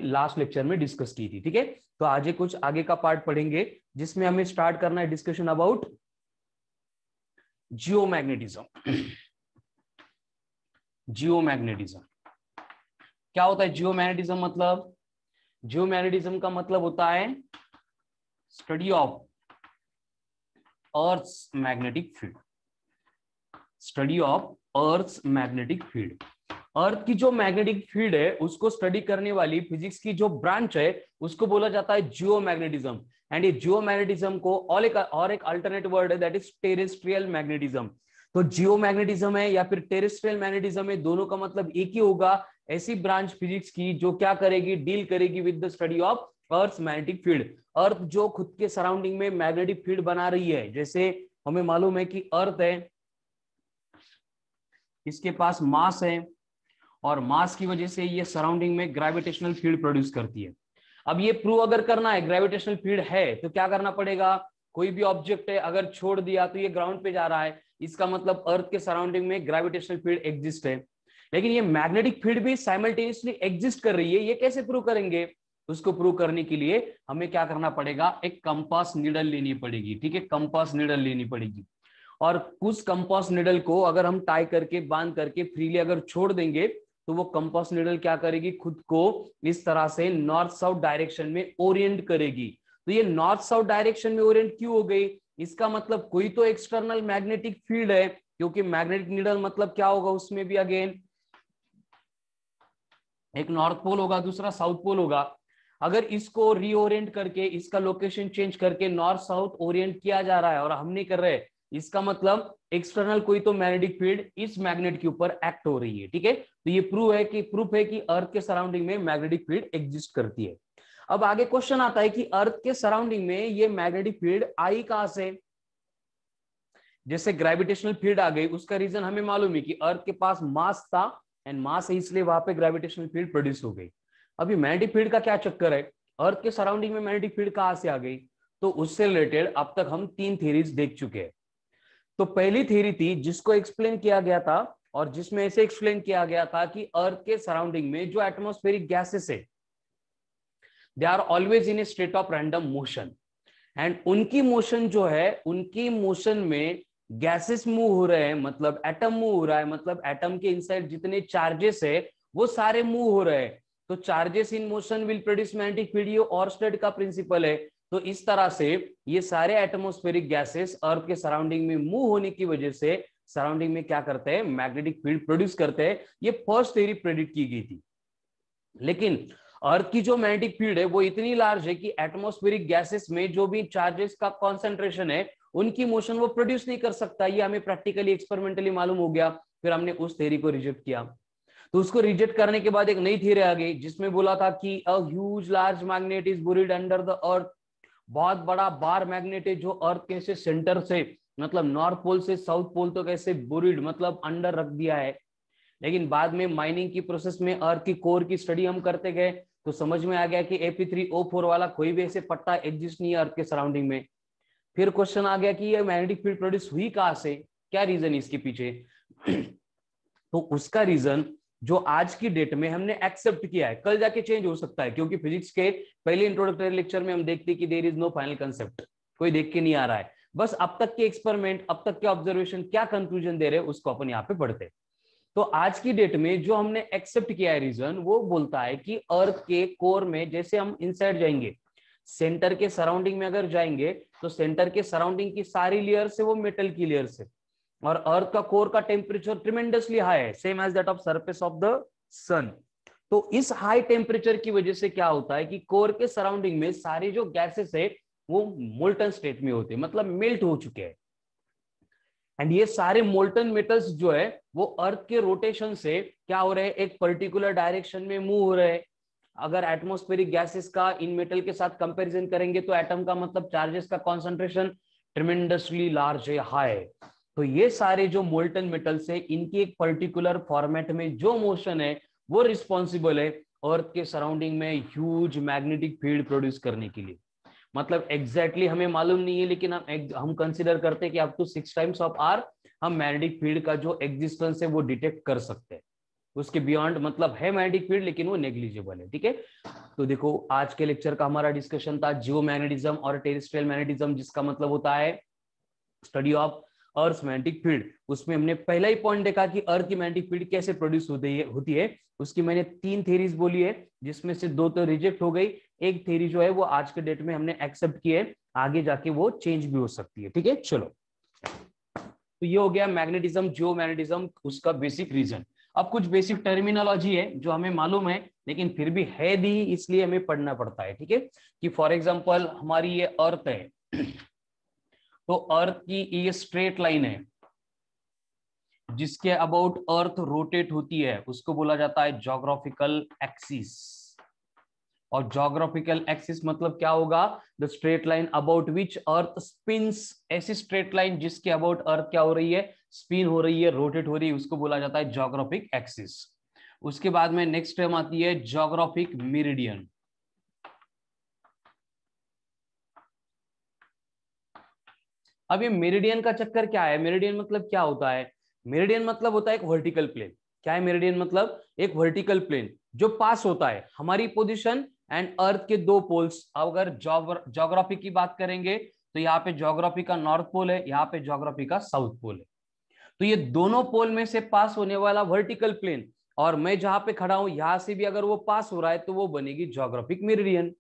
Last lecture में discuss की थी। ठीक है, तो आज कुछ आगे का पार्ट पढ़ेंगे जिसमें हमें स्टार्ट करना है डिस्कशन अबाउट जियोमैग्नेटिज्म। जियोमैग्नेटिज्म क्या होता है? जियोमैग्नेटिज्म मतलब, जियोमैग्नेटिज्म का मतलब होता है study of earth's magnetic field. Study of earth's magnetic field. Earth की जो मैग्नेटिक फील्ड है उसको स्टडी करने वाली फिजिक्स की जो ब्रांच है उसको बोला जाता है जियोमैग्नेटिज्म। एंड ये जियोमैग्नेटिज्म को और एक अल्टरनेट वर्ड है, दैट इज टेरेस्ट्रियल मैग्नेटिज्म। तो जियोमैग्नेटिज्म है या फिर टेरेस्ट्रियल मैग्नेटिज्म है, दोनों का मतलब एक ही होगा। ऐसी ब्रांच फिजिक्स की जो क्या करेगी, डील करेगी with the study of earth magnetic field. Earth जो खुद के सराउंडिंग में मैग्नेटिक फील्ड बना रही है, जैसे हमें मालूम है कि अर्थ है, इसके पास मास है और मास की वजह से ये सराउंडिंग में ग्रेविटेशनल फील्ड प्रोड्यूस करती है। अब ये प्रूव अगर करना है ग्रेविटेशनल फील्ड है तो क्या करना पड़ेगा? कोई भी ऑब्जेक्ट है अगर छोड़ दिया तो ये ग्राउंड पे जा रहा है, इसका मतलब अर्थ के सराउंडिंग में ग्रेविटेशनल फील्ड एग्जिस्ट है। लेकिन ये मैग्नेटिक फील्ड भी साइमल्टेनियसली एग्जिस्ट कर रही है, ये कैसे प्रूव करेंगे? उसको प्रूव करने के लिए हमें क्या करना पड़ेगा? एक कंपास नीडल लेनी पड़ेगी। ठीक है, कंपास नीडल लेनी पड़ेगी और उस कंपास नीडल को अगर हम टाई करके बांध करके फ्रीली अगर छोड़ देंगे तो वो कंपास नीडल क्या करेगी? खुद को इस तरह से नॉर्थ साउथ डायरेक्शन में ओरिएंट करेगी। तो ये नॉर्थ साउथ डायरेक्शन में ओरिएंट क्यों हो गई? इसका मतलब कोई तो एक्सटर्नल मैग्नेटिक फील्ड है, क्योंकि मैग्नेटिक नीडल मतलब क्या होगा? उसमें भी अगेन एक नॉर्थ पोल होगा, दूसरा साउथ पोल होगा। अगर इसको रीओरिएंट करके इसका लोकेशन चेंज करके नॉर्थ साउथ ओरिएंट किया जा रहा है और हम नहीं कर रहे, इसका मतलब एक्सटर्नल कोई तो मैग्नेटिक फील्ड इस मैग्नेट के ऊपर एक्ट हो रही है। ठीक है, तो ये प्रूफ है कि अर्थ के सराउंडिंग में मैग्नेटिक फील्ड एग्जिस्ट करती है। अब आगे क्वेश्चन आता है कि अर्थ के सराउंडिंग में ये मैग्नेटिक फील्ड आई कहां से? जैसे ग्रेविटेशनल फील्ड आ गई, उसका रीजन हमें मालूम है कि अर्थ के पास मास था एंड मास है, इसलिए वहां पे ग्रेविटेशनल फील्ड प्रोड्यूस हो गई। अभी मैग्नेटिक फील्ड का क्या चक्कर है? अर्थ के सराउंडिंग में मैग्नेटिक फील्ड कहां से आ गई? तो उससे रिलेटेड अब तक हम 3 थ्योरीज देख चुके हैं। तो पहली थ्योरी थी जिसको एक्सप्लेन किया गया था और जिसमें ऐसे एक्सप्लेन किया गया था कि अर्थ के सराउंडिंग में जो एटमॉस्फेरिक गैसेस है they are always in a state of random motion. And उनकी मोशन जो है, उनकी मोशन में गैसेस मूव हो रहे हैं, मतलब एटम मूव हो रहा है, मतलब एटम के इनसाइड जितने चार्जेस है वो सारे मूव हो रहे हैं। तो charges in motion will produce magnetic field, ये ऑर्स्टेड का प्रिंसिपल है। तो इस तरह से ये सारे एटमॉस्फेरिक गैसेस अर्थ के सराउंडिंग में मूव होने की वजह से सराउंडिंग में क्या करते हैं? मैग्नेटिक फील्ड प्रोड्यूस करते हैं। ये फर्स्ट थ्योरी प्रेडिक्ट की गई थी। लेकिन अर्थ की जो मैग्नेटिक फील्ड है वो इतनी लार्ज है कि एटमॉस्फेरिक गैसेस में जो भी चार्जेस का कॉन्सेंट्रेशन है उनकी मोशन वो प्रोड्यूस नहीं कर सकता। ये हमें प्रैक्टिकली एक्सपेरिमेंटली मालूम हो गया। फिर हमने उस थ्योरी को रिजेक्ट किया। तो उसको रिजेक्ट करने के बाद एक नई थ्योरी आ गई जिसमें बोला था कि a huge large magnet is buried under the earth. बहुत बड़ा बार मैग्नेट है जो अर्थ के से सेंटर से, मतलब नॉर्थ पोल से साउथ पोल तो कैसे बुरीड मतलब अंडर रख दिया है। लेकिन बाद में माइनिंग की प्रोसेस में अर्थ की कोर की स्टडी हम करते गए तो समझ में आ गया कि Fe3O4 वाला कोई भी ऐसे पट्टा एग्जिस्ट नहीं है अर्थ के सराउंडिंग में। फिर क्वेश्चन आ गया कि ये मैग्नेटिक फील्ड प्रोड्यूस हुई कहां से, क्या रीजन इसके पीछे? तो उसका रीजन जो आज की डेट में हमने एक्सेप्ट किया है, कल जाके चेंज हो सकता है, क्योंकि फिजिक्स के पहले इंट्रोडक्टरी लेक्चर में हम देखते हैं कि there is no final concept, कोई देख के नहीं आ रहा है। बस अब तक के एक्सपेरिमेंट, अब तक के ऑब्जर्वेशन क्या कंक्लूजन दे रहे हैं उसको अपन यहाँ पे पढ़ते हैं। तो आज की डेट में जो हमने एक्सेप्ट किया है रीजन, वो बोलता है कि अर्थ के कोर में जैसे हम इनसाइड जाएंगे, सेंटर के सराउंडिंग में अगर जाएंगे तो सेंटर के सराउंडिंग की सारी लेयर से वो मेटल की लेयर से, और अर्थ का कोर का टेम्परेचर ट्रिमेंडसली हाई है, same as that of surface of the sun. तो इस हाई टेम्परेचर की वजह से क्या होता है कि कोर के सराउंडिंग में सारे जो गैसेस है वो मोल्टन स्टेट में होते हैं, मतलब मेल्ट हो चुके हैं। एंड ये सारे मोल्टन मेटल्स जो है वो अर्थ के रोटेशन से क्या हो रहे हैं? एक पर्टिकुलर डायरेक्शन में मूव हो रहे हैं। अगर एटमॉस्फेरिक गैसेस का इन मेटल के साथ कंपैरिजन करेंगे तो एटम का मतलब चार्जेस का कॉन्सेंट्रेशन ट्रिमेंडसली लार्ज है, हाई है। तो ये सारे जो मोल्टन मेटल्स है इनकी एक पर्टिकुलर फॉर्मेट में जो मोशन है वो रिस्पॉन्सिबल है अर्थ के सराउंडिंग में ह्यूज मैग्नेटिक फील्ड प्रोड्यूस करने के लिए। मतलब एग्जैक्टली हमें मालूम नहीं है, लेकिन हम कंसीडर करते हैं कि up to 6 times of are हम मैग्नेटिक फील्ड का जो एग्जिस्टेंस है वो डिटेक्ट कर सकते हैं। उसके बियॉन्ड मतलब है मैग्नेटिक फील्ड लेकिन वो नेग्लिजिबल है। ठीक है, तो देखो आज के लेक्चर का हमारा डिस्कशन था जियोमैग्नेटिज्म और टेरेस्ट्रियल मैग्नेटिज्म, जिसका मतलब होता है study of earth magnetic field. उसमें हमने पहला ही पॉइंट देखा कि अर्थ की मैग्नेटिक फील्ड कैसे प्रोड्यूस होती है। उसकी मैंने 3 थ्योरीज बोली है, जिसमें से 2 तो रिजेक्ट हो गई, एक थ्योरी जो है वो आज के डेट में हमने एक्सेप्ट की है, आगे जाके वो चेंज भी हो सकती है। ठीक है, चलो, तो ये हो गया मैग्नेटिज्म जियोमैग्नेटिज्म, उसका बेसिक रीजन। अब कुछ बेसिक टर्मिनोलॉजी है जो हमें मालूम है लेकिन फिर भी है दी, इसलिए हमें पढ़ना पड़ता है। ठीक है, कि फॉर एग्जांपल हमारी ये अर्थ है, तो अर्थ की ये स्ट्रेट लाइन है जिसके अबाउट अर्थ रोटेट होती है, उसको बोला जाता है ज्योग्राफिकल एक्सिस। और ज्योग्राफिकल एक्सिस मतलब क्या होगा? The straight line about which earth spins. ऐसी स्ट्रेट लाइन जिसके अबाउट अर्थ क्या हो रही है? स्पिन हो रही है, रोटेट हो रही है, उसको बोला जाता है ज्योग्राफिक एक्सिस। उसके बाद में नेक्स्ट टर्म आती है ज्योग्राफिक मेरिडियन। अब ये मेरिडियन का चक्कर क्या है? मेरिडियन मतलब क्या होता है? मेरिडियन मतलब होता है एक वर्टिकल प्लेन। क्या है मेरिडियन मतलब? एक वर्टिकल प्लेन जो पास होता है हमारी पोजीशन एंड अर्थ के 2 पोल्स। अगर ज्योग्राफी की बात करेंगे तो यहाँ पे ज्योग्राफी का नॉर्थ पोल है, यहाँ पे ज्योग्राफी का साउथ पोल है। तो ये दोनों पोल में से पास होने वाला वर्टिकल प्लेन, और मैं जहां पे खड़ा हूं यहां से भी अगर वो पास हो रहा है तो वो बनेगी ज्योग्राफिक मेरिडियन।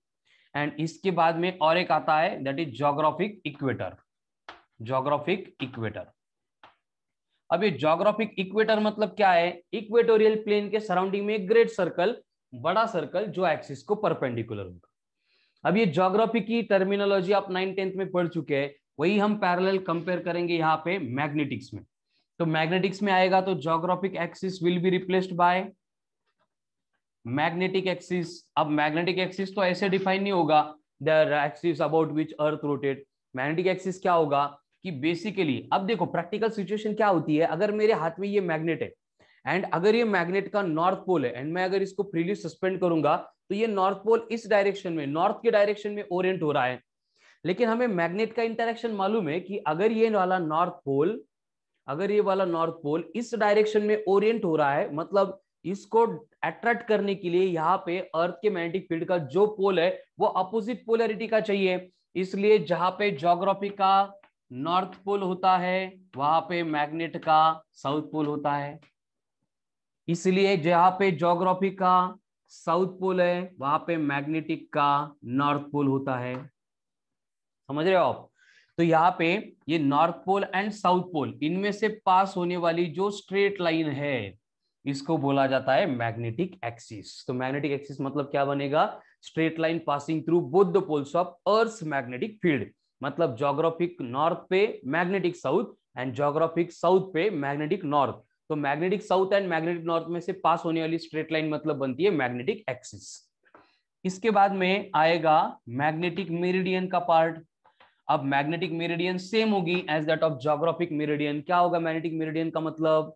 एंड इसके बाद में और एक आता है that is geographic equator. Geographic equator. अब ये ज्योग्राफिक इक्वेटर मतलब क्या है? इक्वेटोरियल प्लेन के सराउंडिंग में एक ग्रेट सर्कल, बड़ा सर्कल जो एक्सिस को परपेंडिकुलर होगा। अब ये ज्योग्राफी की टर्मिनोलॉजी आप 9th-10th में पढ़ चुके हैं, वही हम पैरेलल कंपेयर करेंगे यहाँ पे मैग्नेटिक्स में। तो मैग्नेटिक्स में आएगा तो geographic axis will be replaced by magnetic axis. अब मैग्नेटिक एक्सिस तो ऐसे डिफाइन नहीं होगा the axis about which earth rotate. Magnetic axis क्या होगा कि बेसिकली, अब देखो प्रैक्टिकल सिचुएशन क्या होती है, अगर मेरे हाथ में ये मैग्नेट है एंड अगर ये मैग्नेट का नॉर्थ पोल है एंड मैं अगर इसको फ्रीली सस्पेंड करूंगा तो ये नॉर्थ पोल इस डायरेक्शन में, नॉर्थ के डायरेक्शन में ओरिएंट हो रहा है। लेकिन हमें मैग्नेट का इंटरेक्शन मालूम है कि अगर ये वाला नॉर्थ पोल, अगर ये वाला नॉर्थ पोल इस डायरेक्शन में ओरिएंट हो रहा है, मतलब इसको अट्रैक्ट करने के लिए यहाँ पे अर्थ के मैग्नेटिक फील्ड का जो पोल है वो अपोजिट पोलैरिटी का चाहिए। इसलिए जहां पे ज्योग्राफी का नॉर्थ पोल होता है वहां पे मैग्नेट का साउथ पोल होता है। इसलिए जहां पे ज्योग्राफी का साउथ पोल है वहां पे मैग्नेटिक का नॉर्थ पोल होता है। समझ रहे हो आप? तो यहाँ पे ये north pole and south pole, इनमें से पास होने वाली जो स्ट्रेट लाइन है इसको बोला जाता है मैग्नेटिक एक्सिस। तो मैग्नेटिक एक्सिस मतलब क्या बनेगा? Straight line passing through both the poles of earth magnetic field. मतलब ज्योग्राफिक नॉर्थ पे magnetic south and geographic south पे मैग्नेटिक नॉर्थ। तो magnetic south and magnetic north में से पास होने वाली स्ट्रेट लाइन मतलब बनती है मैग्नेटिक एक्सिस। इसके बाद में आएगा मैग्नेटिक मेरिडियन का पार्ट। अब मैग्नेटिक मेरिडियन सेम होगी as that of geographic meridian. क्या होगा मैग्नेटिक मेरिडियन का मतलब?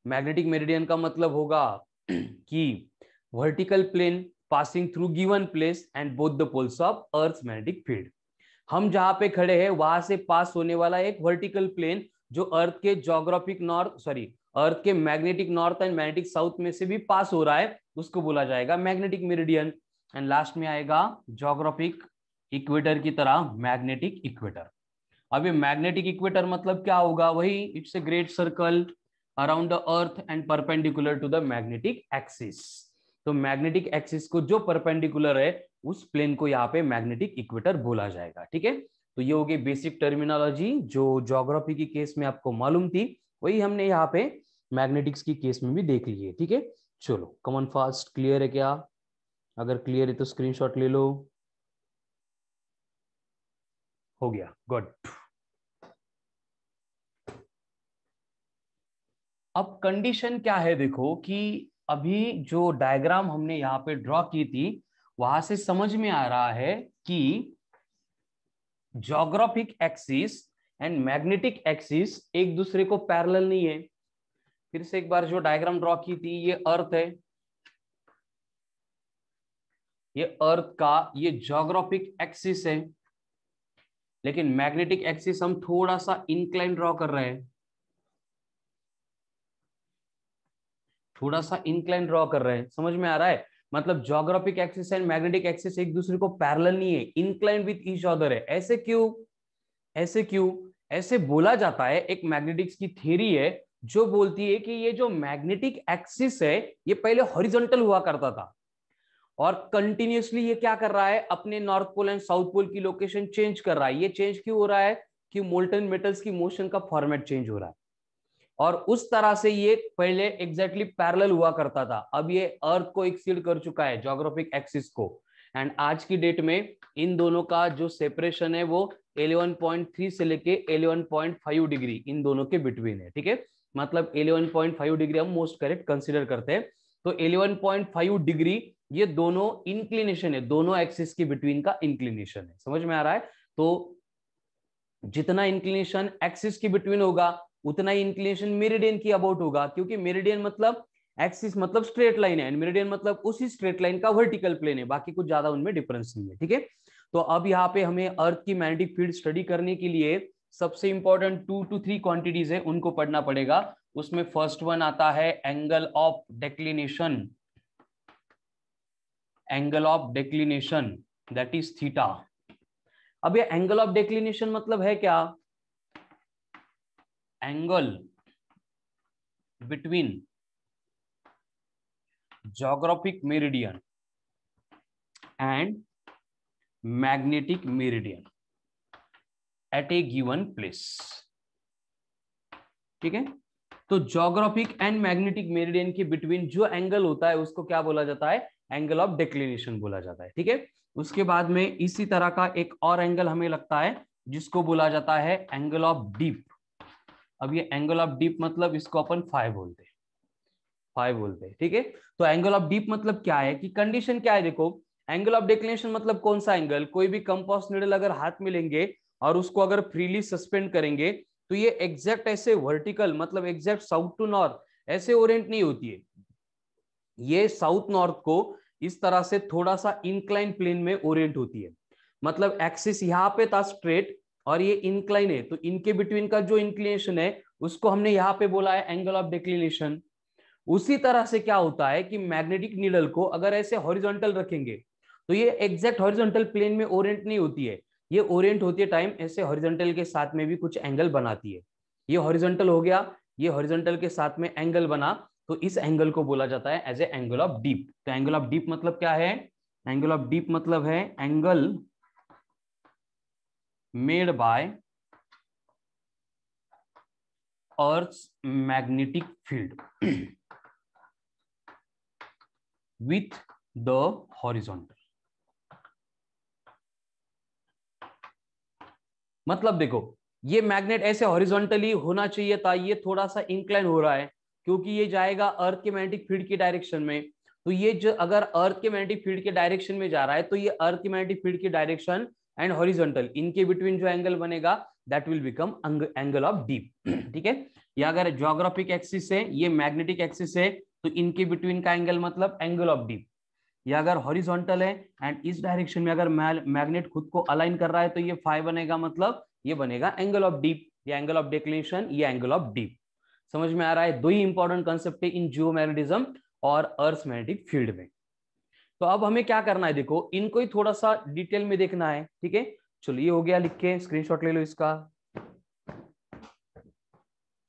मैग्नेटिक मेरिडियन का मतलब होगा कि vertical plane passing through given place and both the poles of earth magnetic field. हम जहां पे खड़े हैं वहां से पास होने वाला एक वर्टिकल प्लेन जो अर्थ के ज्योग्राफिक नॉर्थ, सॉरी, अर्थ के magnetic north and magnetic south में से भी पास हो रहा है, उसको बोला जाएगा मैग्नेटिक मेरिडियन। एंड लास्ट में आएगा ज्योग्राफिक इक्वेटर की तरह मैग्नेटिक इक्वेटर। अब ये मैग्नेटिक इक्वेटर मतलब क्या होगा? वही, it's a great circle around the earth and perpendicular to the magnetic axis. तो मैग्नेटिक एक्सिस को जो परपेंडिकुलर है उस प्लेन को यहाँ पे मैग्नेटिक इक्वेटर बोला जाएगा। ठीक है, तो ये हो गई बेसिक टर्मिनोलॉजी जो ज्योग्राफी की केस में आपको मालूम थी, वही हमने यहाँ पे मैग्नेटिक्स की केस में भी देख ली है। ठीक है, चलो कमन फास्ट क्लियर है क्या? अगर क्लियर है तो स्क्रीनशॉट ले लो। हो गया, गुड। अब कंडीशन क्या है देखो कि अभी जो डायग्राम हमने यहाँ पे ड्रॉ की थी वहां से समझ में आ रहा है कि geographic axis and magnetic axis एक दूसरे को पैरेलल नहीं है। फिर से एक बार जो डायग्राम ड्रॉ की थी, ये अर्थ है, ये अर्थ का ये ज्योग्राफिक एक्सिस है, लेकिन मैग्नेटिक एक्सिस हम थोड़ा सा इंक्लाइन ड्रॉ कर रहे हैं। थोड़ा सा इंक्लाइन ड्रॉ कर रहे हैं, समझ में आ रहा है? मतलब geographic axis and magnetic axis एक दूसरे को पैरेलल नहीं है, इंक्लाइन विथ ईच अदर है। ऐसे क्यों? ऐसे क्यों? ऐसे बोला जाता है, एक मैग्नेटिक्स की थ्योरी है जो बोलती है कि ये जो मैग्नेटिक एक्सिस है ये पहले हॉरिजॉन्टल हुआ करता था और कंटिन्यूअसली ये क्या कर रहा है, अपने north pole and south pole की लोकेशन चेंज कर रहा है। ये चेंज क्यों हो रहा है? कि मोल्टन मेटल्स की मोशन का फॉर्मेट चेंज हो रहा है और उस तरह से ये पहले एग्जैक्टली पैरेलल हुआ करता था। अब ये अर्थ को एक्सीड कर चुका है, ज्योग्राफिक एक्सिस को, एंड आज की डेट में इन दोनों का जो सेपरेशन है वो 11.3 से लेके 11.5 डिग्री इन दोनों के बिटवीन है। ठीक है, मतलब 11.5 डिग्री हम मोस्ट करेक्ट कंसिडर करते हैं। तो 11.5 डिग्री ये दोनों इंक्लिनेशन है, दोनों एक्सिस के बिटवीन का इंक्लिनेशन है। समझ में आ रहा है? तो जितना इंक्लिनेशन एक्सिस के बिटवीन होगा उतना ही इंक्लिनेशन मेरिडियन की अबाउट होगा, क्योंकि मेरिडियन मतलब एक्सिस मतलब स्ट्रेट लाइन है एंड मेरिडियन मतलब उसी स्ट्रेट लाइन का वर्टिकल प्लेन है, बाकी कुछ ज्यादा उनमें डिफरेंस नहीं है। ठीक है, तो अब यहाँ पे हमें अर्थ की मैग्नेटिक फील्ड स्टडी करने के लिए सबसे इंपॉर्टेंट 2 to 3 क्वांटिटीज है उनको पढ़ना पड़ेगा। उसमें फर्स्ट वन आता है angle of declination, angle of declination that is theta. अब ये एंगल ऑफ डेक्लिनेशन मतलब है क्या? Angle between geographic meridian and magnetic meridian at a given place. ठीक है, तो ज्योग्राफिक एंड मैग्नेटिक मेरिडियन के बिटवीन जो एंगल होता है उसको क्या बोला जाता है? एंगल ऑफ डेक्लिनेशन बोला जाता है। ठीक है, उसके बाद में इसी तरह का एक और एंगल हमें लगता है जिसको बोला जाता है एंगल ऑफ डीप। अब ये एंगल ऑफ डीप मतलब इसको अपन फाई बोलते हैं, फाई बोलते हैं। ठीक है, तो एंगल ऑफ डीप मतलब क्या है कि कंडीशन क्या है? देखो, एंगल ऑफ डिक्लिनेशन मतलब कौन सा एंगल? कोई भी कंपास नीडल अगर हाथ में लेंगे और उसको अगर फ्रीली सस्पेंड करेंगे तो ये एग्जैक्ट ऐसे वर्टिकल मतलब एग्जैक्ट साउथ टू नॉर्थ ऐसे ओरिएंट नहीं होती है, ये साउथ नॉर्थ को इस तरह से थोड़ा सा इंक्लाइन प्लेन में ओरिएंट होती है। मतलब एक्सिस यहाँ पे था स्ट्रेट और ये इंक्लाइन है, तो इनके बिटवीन का जो इंक्लिनेशन है उसको हमने यहाँ पे बोला है एंगल ऑफ डिक्लिनेशन। उसी तरह से क्या होता है कि मैग्नेटिक नीडल को अगर ऐसे हॉरिजॉन्टल रखेंगे तो ये एग्जैक्ट हॉरिजॉन्टल प्लेन में ओरिएंट नहीं होती है, ये ओरिएंट होती है टाइम ऐसे हॉरिजॉन्टल के साथ में भी कुछ एंगल बनाती है। ये हॉरिजॉन्टल हो गया, ये हॉरिजॉन्टल के साथ में एंगल बना, तो इस एंगल को बोला जाता है as a angle of dip. तो एंगल ऑफ डीप मतलब क्या है? एंगल ऑफ डीप मतलब है angle made by earth's magnetic field with the horizontal। मतलब देखो, ये मैग्नेट ऐसे हॉरिजॉन्टली होना चाहिए था, ये थोड़ा सा इंक्लाइन हो रहा है क्योंकि ये जाएगा अर्थ के मैग्नेटिक फील्ड की डायरेक्शन में। तो ये जो अगर अर्थ के मैग्नेटिक फील्ड के डायरेक्शन में जा रहा है तो ये अर्थ के मैग्नेटिक फील्ड की डायरेक्शन एंड हॉरिजॉन्टल इनके बिटवीन जो एंगल बनेगा that will become angle of deep. ठीक है, ये अगर ज्योग्राफिक एक्सिस है, ये मैग्नेटिक एक्सिस है, तो इनके बिटवीन का एंगल मतलब एंगल ऑफ डीप। ये अगर हॉरिजॉन्टल है एंड इस डायरेक्शन में अगर मैग्नेट खुद को अलाइन कर रहा है तो ये फाई बनेगा, मतलब ये बनेगा एंगल ऑफ डीप, ये एंगल ऑफ डिक्लिनेशन, ये एंगल ऑफ डीप। समझ में आ रहा है? दो ही इंपॉर्टेंट कंसेप्ट है इन जियोमैग्नेटिज्म और अर्थ मैग्नेटिक फील्ड में। तो अब हमें क्या करना है, देखो इनको ही थोड़ा सा डिटेल में देखना है। ठीक है, चलो ये हो गया, लिख के स्क्रीनशॉट ले लो इसका।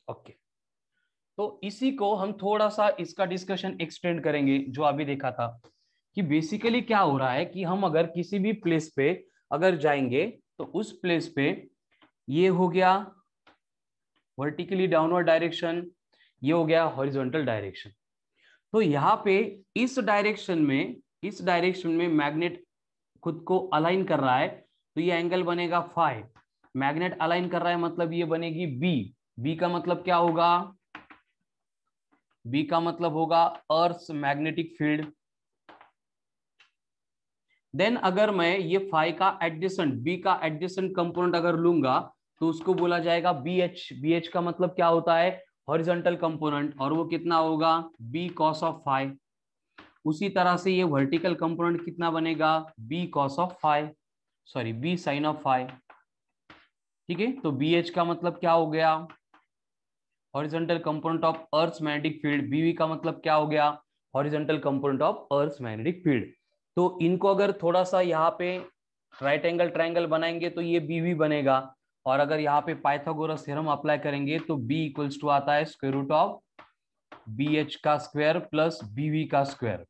ओके, तो इसी को हम थोड़ा सा इसका डिस्कशन एक्सटेंड करेंगे जो अभी देखा था कि बेसिकली क्या हो रहा है कि हम अगर किसी भी प्लेस पे अगर जाएंगे तो उस प्लेस पे ये हो गया वर्टिकली डाउनवर्ड डायरेक्शन, ये हो गया हॉरिजॉन्टल डायरेक्शन। तो यहाँ पे इस डायरेक्शन में मैग्नेट खुद को अलाइन कर रहा है तो ये एंगल बनेगा फाई। मैग्नेट अलाइन कर रहा है मतलब ये बनेगी बी। बी का मतलब क्या होगा? बी का मतलब होगा अर्थ मैग्नेटिक फील्ड। देन अगर मैं ये फाई का एडजेसेंट, बी का एडजेसेंट कंपोनेंट अगर लूंगा तो उसको बोला जाएगा बी एच। बी एच का मतलब क्या होता है? हॉरिजॉन्टल कंपोनेंट, और वो कितना होगा? B cos of phi. उसी तरह से ये वर्टिकल कंपोनेंट कितना बनेगा? B cos of phi, sorry B sine of phi. ठीक है, तो बी एच का मतलब क्या हो गया? Horizontal component of earth's magnetic field, BV का मतलब क्या हो गया, horizontal component of earth's magnetic field. तो इनको अगर थोड़ा सा यहाँ पे राइट एंगल ट्राइंगल बनाएंगे तो ये बीवी बनेगा, और अगर यहाँ पे पाइथागोरस थ्योरम अप्लाई करेंगे तो बी इक्वल्स टू आता है square root of B H का स्क्वायर प्लस बीवी का square,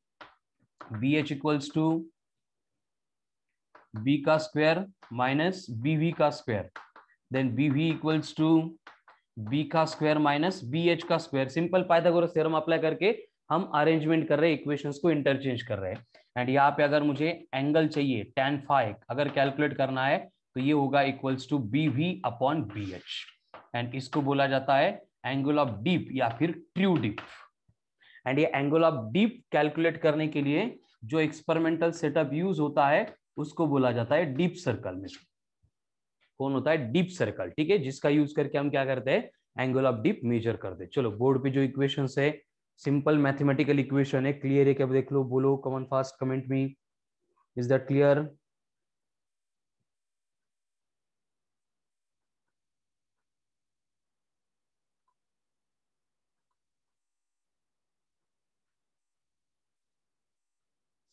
B H equals to B का स्क्वायर माइनस बीवी का square, then BV equals to B का स्क्वायर माइनस बी एच का square. Simple Pythagoras theorem apply करके हम arrangement कर रहे हैं, इक्वेशंस को इंटरचेंज कर रहे हैं। एंड यहाँ पे अगर मुझे एंगल चाहिए tan फाइ अगर कैलकुलेट करना है तो ये होगा equals to B V upon B H, and इसको बोला जाता है एंगल ऑफ डीप या फिर ट्रू डीप। एंड ये एंगल ऑफ डीप कैलकुलेट करने के लिए जो एक्सपेरिमेंटल सेटअप यूज होता है उसको बोला जाता है डीप सर्कल में। कौन होता है, डीप सर्कल, ठीक है, जिसका यूज करके हम क्या करते हैं, एंगल ऑफ डीप मेजर करते हैं। चलो बोर्ड पे जो इक्वेशन है सिंपल मैथमेटिकल इक्वेशन है, क्लियर है क्या, देख लो, बोलो comment fast comment me, is that clear?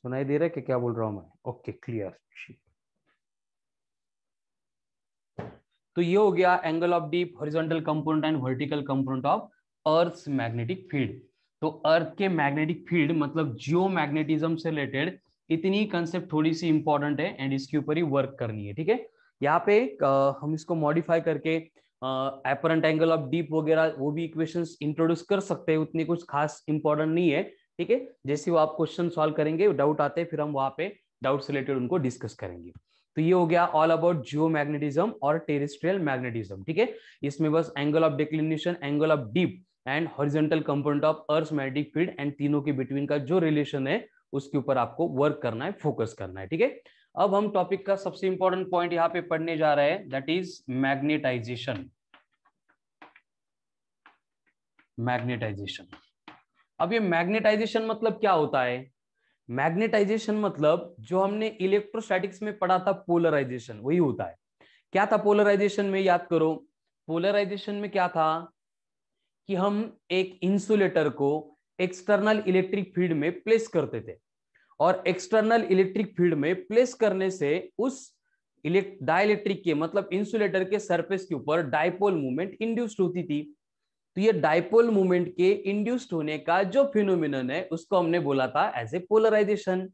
सुनाई दे रहा है कि क्या बोल रहा हूं मैं? Okay clear. तो ये हो गया angle of dip, horizontal component and vertical component of earth's magnetic field. तो अर्थ के मैग्नेटिक फील्ड मतलब जियो मैग्नेटिज्म से रिलेटेड इतनी कंसेप्ट थोड़ी सी इंपॉर्टेंट है एंड इसके ऊपर ही वर्क करनी है, ठीक है। यहाँ पे हम इसको मॉडिफाई करके एपरेंट एंगल ऑफ डीप वगैरह वो भी इक्वेशंस इंट्रोड्यूस कर सकते हैं, उतनी कुछ खास इंपॉर्टेंट नहीं है, ठीक है। जैसे वो आप क्वेश्चन सॉल्व करेंगे, डाउट आते हैं, फिर हम वहां पे डाउट से रिलेटेड उनको डिस्कस करेंगे। तो ये हो गया ऑल अबाउट जियो मैग्नेटिज्म और टेरेस्ट्रियल मैग्नेटिज्म, ठीक है। इसमें बस angle of declination, angle of deep and horizontal component of earth magnetic field and तीनों के बिटवीन का जो रिलेशन है उसके ऊपर आपको वर्क करना है, फोकस करना है, ठीक है। अब हम टॉपिक का सबसे इंपॉर्टेंट पॉइंट यहाँ पे पढ़ने जा रहे हैं, दैट इज मैग्नेटाइजेशन। मैग्नेटाइजेशन, अब ये मैग्नेटाइजेशन मतलब क्या होता है? मैग्नेटाइजेशन मतलब जो हमने इलेक्ट्रोस्टैटिक्स में पढ़ा था पोलराइजेशन, वही होता है। क्या था पोलराइजेशन में, याद करो। पोलराइजेशन में क्या था कि हम एक इंसुलेटर को एक्सटर्नल इलेक्ट्रिक फील्ड में प्लेस करते थे, और एक्सटर्नल इलेक्ट्रिक फील्ड में प्लेस करने से उस डाइलेक्ट्रिक के मतलब इंसुलेटर के सरफेस के ऊपर डाइपोल मूवमेंट इंड्यूस्ड होती थी। तो ये डाइपोल मूवमेंट के इंड्यूस्ड होने का जो फिनोमिनन है उसको हमने बोला था एज ए पोलराइजेशन।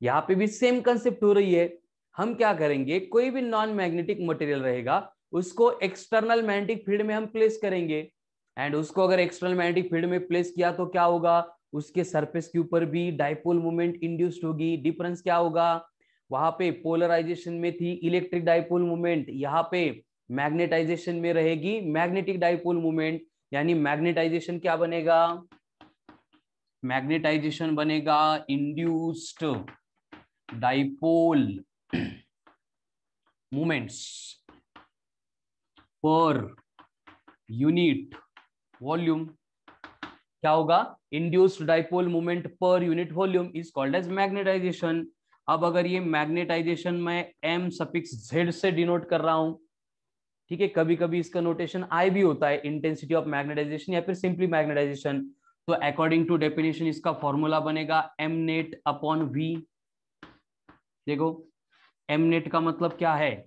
यहाँ पे भी सेम कंसेप्ट हो रही है। हम क्या करेंगे, कोई भी नॉन मैग्नेटिक मटेरियल रहेगा उसको एक्सटर्नल मैग्नेटिक फील्ड में हम प्लेस करेंगे, एंड उसको अगर एक्सटर्नल मैग्नेटिक फील्ड में प्लेस किया तो क्या होगा, उसके सरफेस के ऊपर भी डाइपोल मूवमेंट इंड्यूस्ड होगी। डिफरेंस क्या होगा, वहां पे पोलराइजेशन में थी इलेक्ट्रिक डाइपोल मूवमेंट, यहाँ पे मैग्नेटाइजेशन में रहेगी मैग्नेटिक डाइपोल मूवमेंट। यानी मैग्नेटाइजेशन क्या बनेगा, मैग्नेटाइजेशन बनेगा induced dipole moments per unit volume. क्या होगा, induced dipole moment per unit volume is called as magnetisation. अब अगर ये मैग्नेटाइजेशन मैं एम सफिक्स जेड से डिनोट कर रहा हूं, ठीक है, कभी कभी इसका नोटेशन आई भी होता है, इंटेंसिटी ऑफ मैग्नेटाइजेशन या फिर सिंपली मैग्नेटाइजेशन। तो अकॉर्डिंग टू डेफिनेशन इसका फॉर्मूला बनेगा एम नेट अपॉन वी। देखो एम नेट का मतलब क्या है,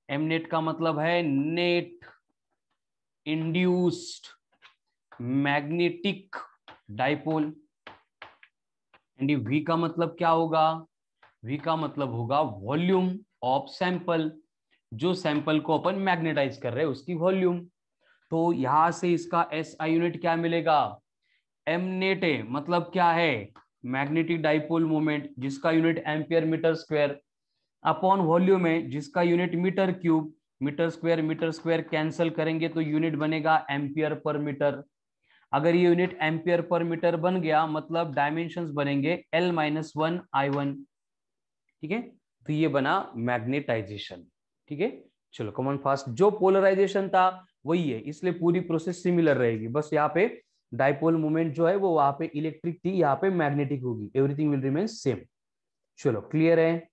एम नेट का मतलब है net induced magnetic dipole, and V का मतलब क्या होगा, वी का मतलब होगा वॉल्यूम ऑफ सैंपल, जो सैंपल को अपन मैग्नेटाइज कर रहे हैं उसकी वॉल्यूम। तो यहां से इसका एस आई यूनिट क्या मिलेगा, एम नेट है मतलब क्या है, मैग्नेटिक डाइपोल मोमेंट जिसका unit ampere metre square, upon volume है जिसका unit metre cube, metre square cancel करेंगे तो यूनिट बनेगा एम्पियर पर मीटर। अगर ये यूनिट एम्पियर पर मीटर बन गया मतलब डायमेंशंस बनेंगे L-1 I1, ठीक है। तो ये बना मैग्नेटाइजेशन, ठीक है। चलो कमन फास्ट, जो पोलराइजेशन था वही है, इसलिए पूरी प्रोसेस सिमिलर रहेगी, बस यहाँ पे डाइपोल मोमेंट जो है वो वहां पे इलेक्ट्रिक थी, यहाँ पे मैग्नेटिक होगी, एवरीथिंग विल रिमेन सेम। चलो क्लियर है,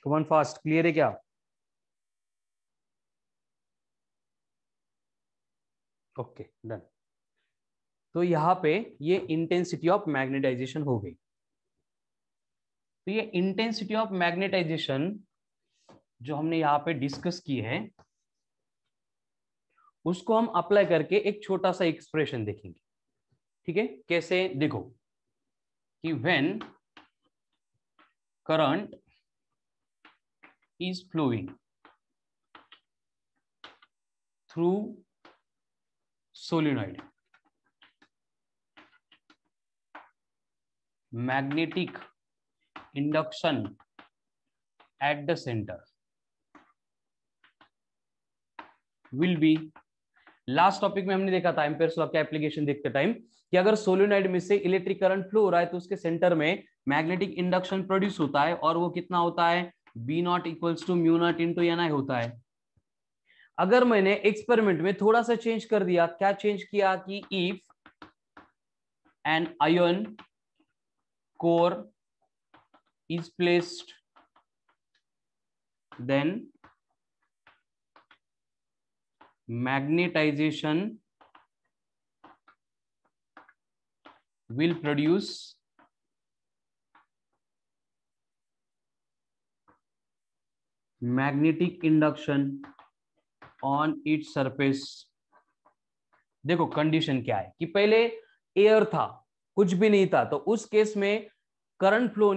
कमन फास्ट क्लियर है क्या? Okay done. तो यहाँ पे ये इंटेंसिटी ऑफ मैग्नेटाइजेशन हो गई। तो ये इंटेंसिटी ऑफ मैग्नेटाइजेशन जो हमने यहाँ पे डिस्कस की है उसको हम अप्लाई करके एक छोटा सा एक्सप्रेशन देखेंगे। ठीक है, कैसे देखो कि when current is flowing through solenoid, magnetic induction at the center will be, last topic में हमने देखा था एम्पेयर्स लॉ का एप्लीकेशन देखते टाइम कि अगर सोलेनॉइड में से इलेक्ट्रिक करंट फ्लो हो रहा है तो उसके सेंटर में मैग्नेटिक इंडक्शन प्रोड्यूस होता है और वो कितना होता है, B naught equals to mu naught into N I होता है। अगर मैंने एक्सपेरिमेंट में थोड़ा सा चेंज कर दिया, क्या चेंज किया कि if an iron core is placed then magnetization will produce magnetic induction on its surface। देखो कंडीशन क्या है कि पहले एयर था, कुछ भी नहीं था, तो उस केस में करंट फ्लो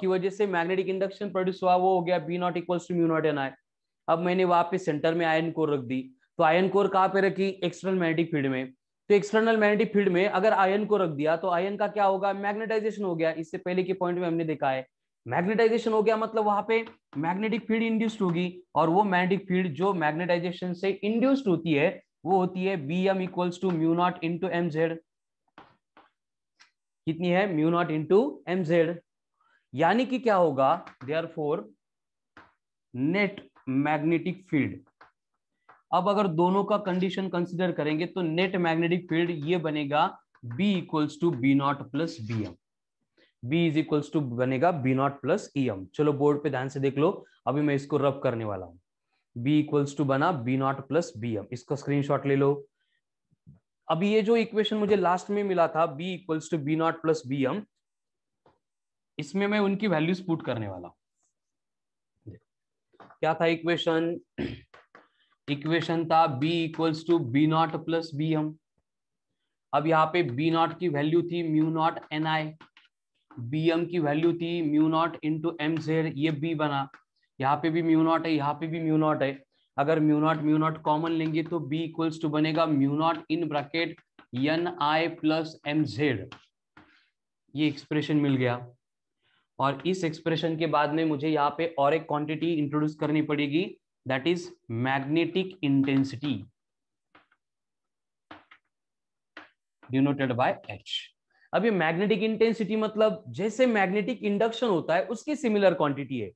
की वजह से मैग्नेटिक इंडक्शन प्रोड्यूस हुआ, वो हो गया B naught equals to mu naught N I. अब मैंने वहां पे सेंटर में आयन कोर रख दी, तो आयन कोर कहां पे रखी, एक्सटर्नल मैग्नेटिक फील्ड में। तो एक्सटर्नल मैग्नेटिक फील्ड में अगर आयन को रख दिया तो आयन का क्या होगा, मैग्नेटाइजेशन हो गया। इससे पहले के पॉइंट में हमने देखा है मैग्नेटाइजेशन हो गया मतलब वहां पे मैग्नेटिक फील्ड इंड्यूस्ड होगी, और वो मैग्नेटिक फील्ड जो मैग्नेटाइजेशन से इंड्यूस्ड होती है वो होती है B M equals to mu naught into M Z. कितनी है, mu naught into M Z. यानी कि क्या होगा, देयरफॉर नेट मैग्नेटिक फील्ड। अब अगर दोनों का कंडीशन कंसीडर करेंगे तो नेट मैग्नेटिक फील्ड ये बनेगा B equals to B naught plus B M. B is equals to बनेगा B naught plus E M. चलो बोर्ड पे ध्यान से देख लो, अभी मैं इसको रब करने वाला हूं। बी इक्वल्स टू बना B naught plus B M, इसका स्क्रीनशॉट ले लो। अभी ये जो इक्वेशन मुझे लास्ट में मिला था B equals to B naught plus B M, इसमें मैं उनकी वैल्यूज पुट करने वाला हूं। क्या था इक्वेशन, इक्वेशन था B equals to B naught plus B M. अब यहाँ पे बी नॉट की वैल्यू थी mu naught N I, B M की वैल्यू थी mu naught into M Z, ये बी बना। यहाँ पे भी म्यू नॉट है, यहाँ पे भी म्यू नॉट है। अगर म्यू नॉट कॉमन लेंगे तो बी इक्वल्स टू बनेगा mu naught in bracket N I plus M Z. ये एक्सप्रेशन मिल गया। और इस एक्सप्रेशन के बाद में मुझे यहाँ पे और एक क्वांटिटी इंट्रोड्यूस करनी पड़ेगी, that is magnetic intensity denoted by H। अब ये मैग्नेटिक इंटेंसिटी मतलब जैसे मैग्नेटिक इंडक्शन होता है उसकी सिमिलर क्वांटिटी है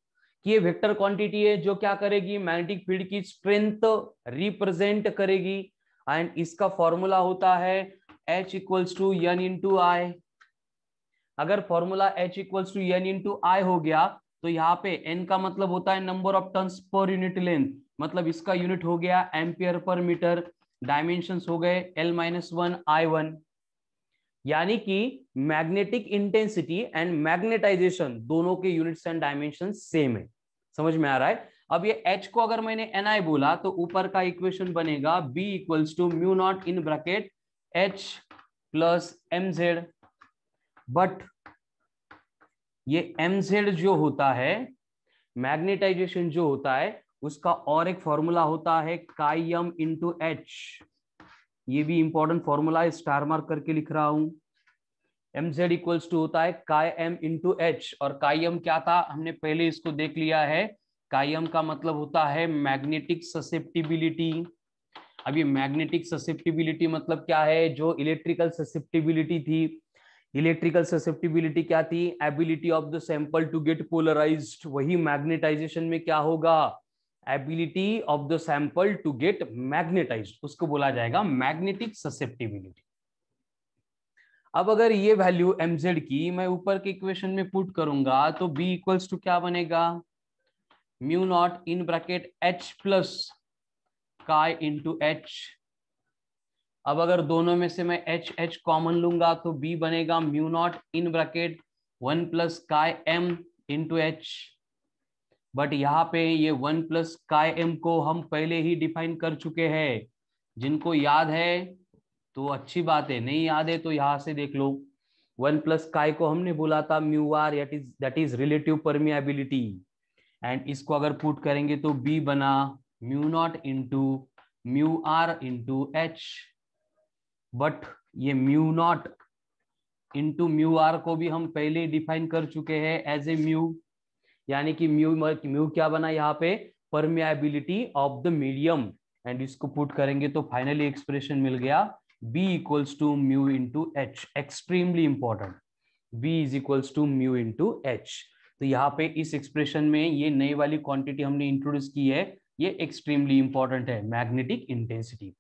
कि ये वेक्टर क्वांटिटी है जो क्या करेगी, मैग्नेटिक फील्ड की स्ट्रेंथ रिप्रेजेंट करेगी। एंड इसका फॉर्मूला होता है H equals to N into I. अगर formula H equals to N into I हो गया तो यहाँ पे n का मतलब होता है number of turns per unit length, मतलब इसका यूनिट हो गया एम्पियर पर मीटर, डायमेंशंस हो गए L-1 I1। यानी कि मैग्नेटिक इंटेंसिटी एंड मैग्नेटाइजेशन दोनों के यूनिट्स एंड डायमेंशन सेम है। समझ में आ रहा है। अब ये H को अगर मैंने Ni बोला तो ऊपर का इक्वेशन बनेगा B equals to mu naught in bracket H plus M Z. But ये mz जो होता है, मैग्नेटाइजेशन जो होता है, उसका और एक फॉर्मूला होता है काई एम इंटू एच। ये भी इंपॉर्टेंट फॉर्मूला है, स्टार मार्क करके लिख रहा हूं। mz इक्वल्स टू होता है काई एम इंटू एच, और काई एम क्या था हमने पहले इसको देख लिया है। काई एम का मतलब होता है मैग्नेटिक ससेप्टिबिलिटी। अब ये मैग्नेटिक ससेप्टिबिलिटी मतलब क्या है, जो इलेक्ट्रिकल ससेप्टिबिलिटी थी, इलेक्ट्रिकल ससेप्टिबिलिटी क्या थी, ability of the sample to get polarised, वही मैग्नेटाइजेशन में क्या होगा, ability of the sample to get magnetised, उसको बोला जाएगा मैग्नेटिक ससेप्टिबिलिटी। अब अगर ये वैल्यू mz की मैं ऊपर के इक्वेशन में पुट करूंगा तो b इक्वल्स टू क्या बनेगा, mu naught in bracket h plus chi into H. अब अगर दोनों में से मैं एच एच कॉमन लूंगा तो बी बनेगा mu naught in bracket 1 plus काय एम इंटू एच। बट यहाँ पे ये 1 प्लस काय एम को हम पहले ही डिफाइन कर चुके हैं। जिनको याद है तो अच्छी बात है, नहीं याद है तो यहां से देख लो। 1 प्लस काय को हमने बोला था mu R, that is relative permeability. And इसको अगर पुट करेंगे तो बी बना mu naught into mu R into H. But ये mu naught into mu R को भी हम पहले डिफाइन कर चुके हैं एज ए म्यू, यानी कि म्यू क्या बना यहाँ पे, permeability of the medium. And इसको पुट करेंगे तो फाइनली एक्सप्रेशन मिल गया B equals to mu into H. Extremely important, B is equals to mu into H. तो यहाँ पे इस एक्सप्रेशन में ये नई वाली क्वांटिटी हमने इंट्रोड्यूस की है, ये एक्सट्रीमली इंपॉर्टेंट है, मैग्नेटिक इंटेंसिटी।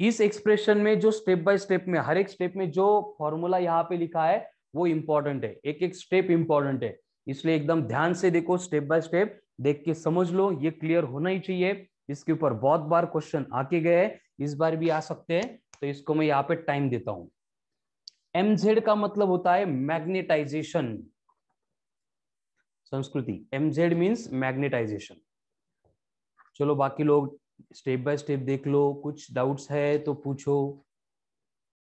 इस एक्सप्रेशन में जो स्टेप बाय स्टेप में, हर एक स्टेप में जो फॉर्मूला यहाँ पे लिखा है वो इंपॉर्टेंट है, एक एक स्टेप इंपॉर्टेंट है। इसलिए एकदम ध्यान से देखो, स्टेप बाय स्टेप देख के समझ लो, ये क्लियर होना ही चाहिए। इसके ऊपर बहुत बार क्वेश्चन आके गए, इस बार भी आ सकते हैं, तो इसको मैं यहाँ पे टाइम देता हूं। MZ का मतलब होता है मैग्नेटाइजेशन। संस्कृति, MZ मीन्स मैग्नेटाइजेशन। चलो बाकी लोग स्टेप बाय स्टेप देख लो, कुछ डाउट्स है तो पूछो।